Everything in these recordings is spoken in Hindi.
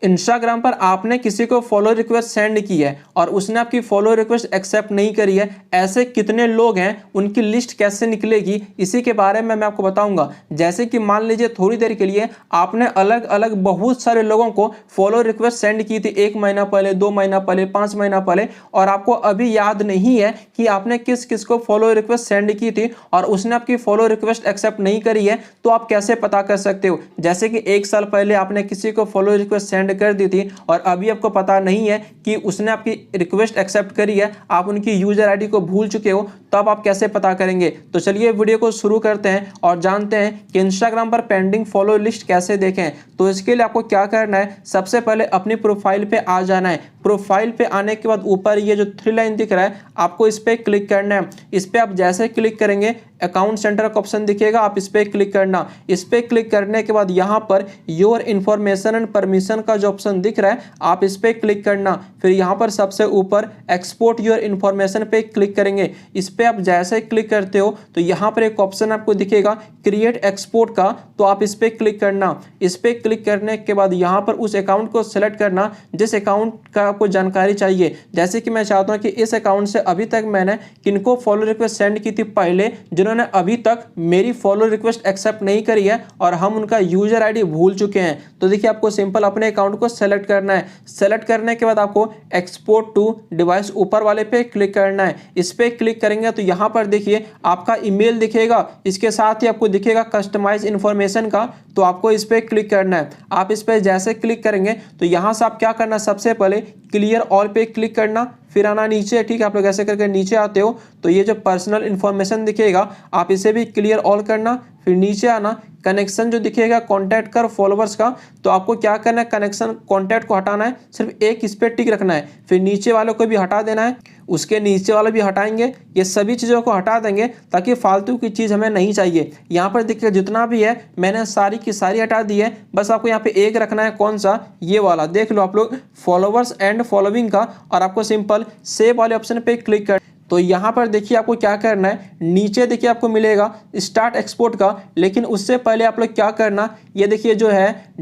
इंस्टाग्राम पर आपने किसी को फॉलो रिक्वेस्ट सेंड की है और उसने आपकी फॉलो रिक्वेस्ट एक्सेप्ट नहीं करी है, ऐसे कितने लोग हैं, उनकी लिस्ट कैसे निकलेगी, इसी के बारे में मैं आपको बताऊंगा। जैसे कि मान लीजिए थोड़ी देर के लिए आपने अलग अलग बहुत सारे लोगों को फॉलो रिक्वेस्ट सेंड की थी, 1 महीना पहले, 2 महीना पहले, 5 महीना पहले, और आपको अभी याद नहीं है कि आपने किस किस को फॉलो रिक्वेस्ट सेंड की थी और उसने आपकी फॉलो रिक्वेस्ट एक्सेप्ट नहीं करी है, तो आप कैसे पता कर सकते हो? जैसे कि 1 साल पहले आपने किसी को फॉलो रिक्वेस्ट सेंड कर दी थी और अभी आपको पता नहीं है कि उसने आपकी रिक्वेस्ट एक्सेप्ट करी है, आप उनकी यूजर आईडी को भूल चुके हो, तब आप कैसे पता करेंगे? तो चलिए वीडियो को शुरू करते हैं और जानते हैं कि इंस्टाग्राम पर पेंडिंग फॉलो लिस्ट कैसे देखें। तो इसके लिए आपको क्या करना है, सबसे पहले अपनी प्रोफाइल पे आ जाना है। प्रोफाइल पे आने के बाद ऊपर ये जो 3 लाइन दिख रहा है, आपको इस पर क्लिक करना है। इस पर आप जैसे क्लिक करेंगे अकाउंट सेंटर का ऑप्शन दिखेगा, आप इस पर क्लिक करना। इस पर क्लिक करने के बाद यहाँ per your information and permission का जो ऑप्शन दिख रहा है, आप इस पर क्लिक करना। फिर यहाँ पर सबसे ऊपर एक्सपोर्ट योर इन्फॉर्मेशन पे क्लिक करेंगे। इस पर आप जैसे क्लिक करते हो तो यहाँ पर एक ऑप्शन आपको दिखेगा क्रिएट एक्सपोर्ट का, तो आप इस पर क्लिक करना। इस पर क्लिक करने के बाद यहाँ पर उस अकाउंट को सेलेक्ट करना जिस अकाउंट का आपको जानकारी चाहिए। जैसे कि मैं चाहता हूँ कि इस अकाउंट से अभी तक मैंने किनको फॉलो रिक्वेस्ट सेंड की थी पहले, जिन्होंने अभी तक मेरी फॉलो रिक्वेस्ट एक्सेप्ट नहीं करी है और हम उनका यूजर आईडी भूल चुके हैं। तो देखिए आपको सिंपल अपने अकाउंट को सेलेक्ट करना है। सेलेक्ट करने के बाद आपको एक्सपोर्ट टू डिवाइस ऊपर वाले पे क्लिक करना है। इस पे क्लिक करेंगे तो यहाँ पर देखिए आपका ईमेल दिखेगा, इसके साथ ही आपको दिखेगा कस्टमाइज इन्फॉर्मेशन का, तो आपको इस पे क्लिक करना है। आप इस पे जैसे क्लिक करेंगे तो यहाँ से आप क्या करना, सबसे पहले क्लियर ऑल पे क्लिक करना, फिर आना नीचे। ठीक है, आप लोग ऐसे करके नीचे आते हो तो ये जो पर्सनल इन्फॉर्मेशन दिखेगा आप इसे भी क्लियर ऑल करना। फिर नीचे आना, कनेक्शन जो दिखेगा कॉन्टैक्ट कर फॉलोवर्स का, तो आपको क्या करना है, कनेक्शन कॉन्टैक्ट को हटाना है, सिर्फ एक इस पर टिक रखना है। फिर नीचे वालों को भी हटा देना है, उसके नीचे वाले भी हटाएंगे, ये सभी चीज़ों को हटा देंगे ताकि फालतू की चीज़ हमें नहीं चाहिए। यहाँ पर देखिए जितना भी है मैंने सारी की सारी हटा दी है, बस आपको यहाँ पे एक रखना है, कौन सा, ये वाला देख लो आप लोग, फॉलोवर्स एंड फॉलोइंग का, और आपको सिंपल सेव वाले ऑप्शन पे क्लिक कर। तो यहाँ पर देखिए आपको क्या करना है, नीचे देखिए आपको मिलेगा स्टार्ट एक्सपोर्ट का, लेकिन उससे पहले आप लोग क्या करना, ये देखिए जो है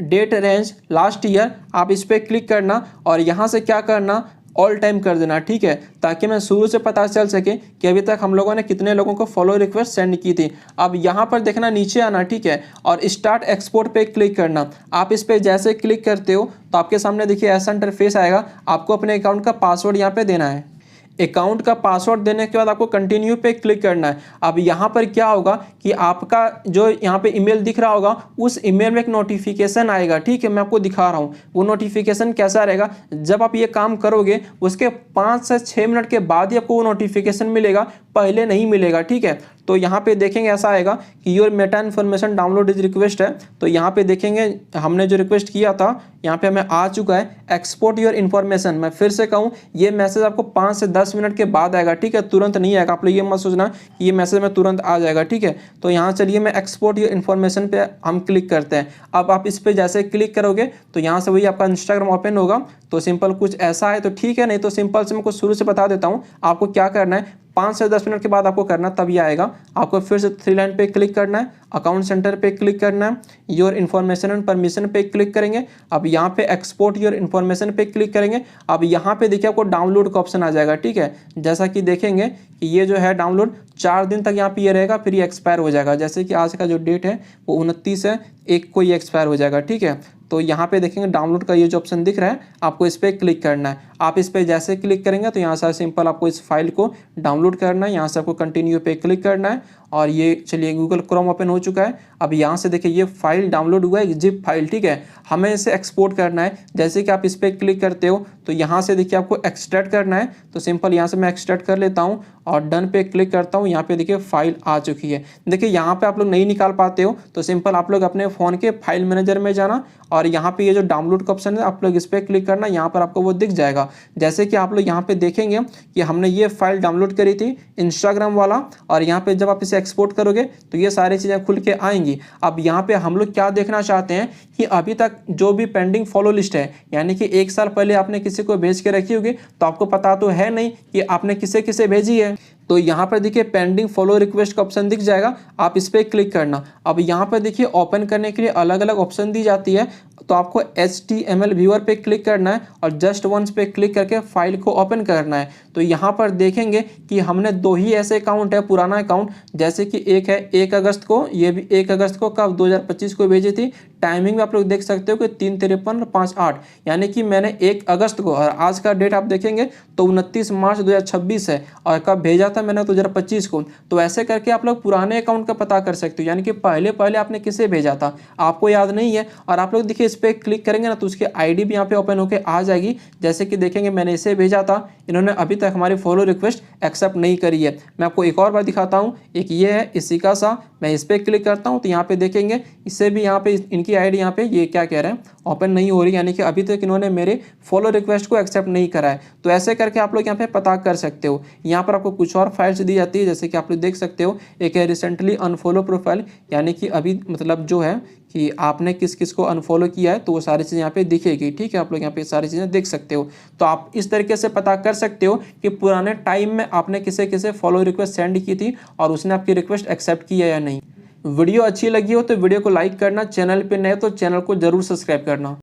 डेट रेंज लास्ट ईयर, आप इस पर क्लिक करना और यहाँ से क्या करना, ऑल टाइम कर देना। ठीक है, ताकि मैं शुरू से पता चल सके कि अभी तक हम लोगों ने कितने लोगों को फॉलो रिक्वेस्ट सेंड की थी। अब यहाँ पर देखना, नीचे आना, ठीक है, और स्टार्ट एक्सपोर्ट पे क्लिक करना। आप इस पे जैसे क्लिक करते हो तो आपके सामने देखिए ऐसा इंटरफेस आएगा। आपको अपने अकाउंट का पासवर्ड यहाँ पे देना है। अकाउंट का पासवर्ड देने के बाद आपको कंटिन्यू पे क्लिक करना है। अब यहाँ पर क्या होगा कि आपका जो यहाँ पे ईमेल दिख रहा होगा, उस ईमेल में एक नोटिफिकेशन आएगा। ठीक है, मैं आपको दिखा रहा हूँ वो नोटिफिकेशन कैसा रहेगा। जब आप ये काम करोगे उसके 5 से 6 मिनट के बाद ही आपको वो नोटिफिकेशन मिलेगा, पहले नहीं मिलेगा। ठीक है, तो यहाँ पे देखेंगे ऐसा आएगा कि your Meta information download is request है। तो यहाँ पे देखेंगे हमने जो रिक्वेस्ट किया था यहाँ पे हमें आ चुका है एक्सपोर्ट योर इन्फॉर्मेशन। मैं फिर से कहूँ, ये मैसेज आपको 5 से 10 मिनट के बाद आएगा। ठीक है, तुरंत नहीं आएगा। आप लोग ये मत सोचना कि ये मैसेज में तुरंत आ जाएगा। ठीक है, तो यहाँ चलिए मैं एक्सपोर्ट योर इन्फॉर्मेशन पे हम क्लिक करते हैं। अब आप इस पर जैसे क्लिक करोगे तो यहाँ से वही आपका इंस्टाग्राम ओपन होगा। तो सिंपल कुछ ऐसा है, तो ठीक है, नहीं तो सिंपल से मैं कुछ शुरू से बता देता हूँ आपको क्या करना है। 5 से 10 मिनट के बाद आपको करना, तभी आएगा। आपको फिर से 3 लाइन पे क्लिक करना है, अकाउंट सेंटर पे क्लिक करना है, योर इन्फॉर्मेशन एंड परमिशन पे क्लिक करेंगे। अब यहाँ पे एक्सपोर्ट योर इन्फॉर्मेशन पे क्लिक करेंगे। अब यहाँ पे देखिए आपको डाउनलोड का ऑप्शन आ जाएगा। ठीक है, जैसा कि देखेंगे कि ये जो है डाउनलोड 4 दिन तक यहाँ पे ये रहेगा, फिर ये एक्सपायर हो जाएगा। जैसे कि आज का जो डेट है वो 29 है, 1 को ये एक्सपायर हो जाएगा। ठीक है, तो यहाँ पे देखेंगे डाउनलोड का ये जो ऑप्शन दिख रहा है, आपको इस पर क्लिक करना है। आप इस पर जैसे क्लिक करेंगे तो यहाँ से सिंपल आपको इस फाइल को डाउनलोड करना है। यहाँ से आपको कंटिन्यू पे क्लिक करना है और ये चलिए गूगल क्रोम ओपन हो चुका है। अब यहाँ से देखिए ये फाइल डाउनलोड हुआ है, जिप फाइल। ठीक है, हमें इसे एक्सपोर्ट करना है। जैसे कि आप इस पर क्लिक करते हो तो यहाँ से देखिए आपको एक्सट्रैक्ट करना है। तो सिंपल यहाँ से मैं एक्सट्रैक्ट कर लेता हूँ और डन पे क्लिक करता हूँ। यहाँ पे देखिए फाइल आ चुकी है। देखिए यहाँ पे आप लोग नहीं निकाल पाते हो तो सिंपल आप लोग अपने फ़ोन के फाइल मैनेजर में जाना और यहाँ पे ये जो डाउनलोड का ऑप्शन है आप लोग इस पर क्लिक करना। यहाँ पर आपको वो दिख जाएगा। जैसे कि आप लोग यहाँ पे देखेंगे कि हमने ये फाइल डाउनलोड करी थी इंस्टाग्राम वाला, और यहाँ पे जब आप इसे एक्सपोर्ट करोगे तो ये सारी चीज़ें खुल के आएंगी। अब यहाँ पे हम लोग क्या देखना चाहते हैं कि अभी तक जो भी पेंडिंग फॉलो लिस्ट है, यानी कि 1 साल पहले आपने किसी को भेज के रखी होगी, तो आपको पता तो है नहीं कि आपने किसे किसे भेजी है। तो यहाँ पर देखिए पेंडिंग फॉलो रिक्वेस्ट का ऑप्शन दिख जाएगा, आप इस पर क्लिक करना। अब यहाँ पर देखिए ओपन करने के लिए अलग अलग ऑप्शन दी जाती है, तो आपको HTML व्यूअर पे क्लिक करना है और जस्ट वंस पे क्लिक करके फाइल को ओपन करना है। तो यहाँ पर देखेंगे कि हमने 2 ही ऐसे अकाउंट है पुराना अकाउंट, जैसे कि एक है 1 अगस्त को, ये भी 1 अगस्त को कब 2025 को भेजी थी। टाइमिंग में आप लोग देख सकते हो कि 3:53:58, यानी कि मैंने 1 अगस्त को, और आज का डेट आप देखेंगे तो 29 मार्च 2026 है, और कब भेजा था मैंने 2025 को। तो ऐसे करके आप लोग पुराने अकाउंट का पता कर सकते हो, यानी कि पहले आपने किसे भेजा था आपको याद नहीं है, और आप लोग देखिए इस पर क्लिक करेंगे ना तो उसकी आईडी भी यहाँ पे ओपन होकर आ जाएगी। जैसे कि देखेंगे मैंने इसे भेजा था, इन्होंने अभी तक हमारी फॉलो रिक्वेस्ट एक्सेप्ट नहीं करी है। मैं आपको एक और बार दिखाता हूँ, एक ये है इसी का सा, मैं इस पर क्लिक करता हूँ तो यहाँ पे देखेंगे इससे भी यहाँ पे इनकी आईडी यहाँ पे ये क्या कह रहे हैं, ओपन नहीं हो रही, यानी कि अभी तक इन्होंने मेरे फॉलो रिक्वेस्ट को एक्सेप्ट नहीं करा है। तो ऐसे करके आप लोग यहाँ पे पता कर सकते हो। यहाँ पर आपको कुछ और फाइल्स दी जाती है, जैसे कि आप लोग देख सकते हो, एक है रिसेंटली अनफॉलो प्रोफाइल, यानी कि अभी मतलब जो है कि आपने किस किस को अनफॉलो किया है, तो वो सारी चीज़ें यहाँ पे दिखेगी। ठीक है, आप लोग यहाँ पे सारी चीज़ें देख सकते हो। तो आप इस तरीके से पता कर सकते हो कि पुराने टाइम में आपने किसे किसे फॉलो रिक्वेस्ट सेंड की थी और उसने आपकी रिक्वेस्ट एक्सेप्ट की है या नहीं। वीडियो अच्छी लगी हो तो वीडियो को लाइक करना, चैनल पे नए तो चैनल को जरूर सब्सक्राइब करना।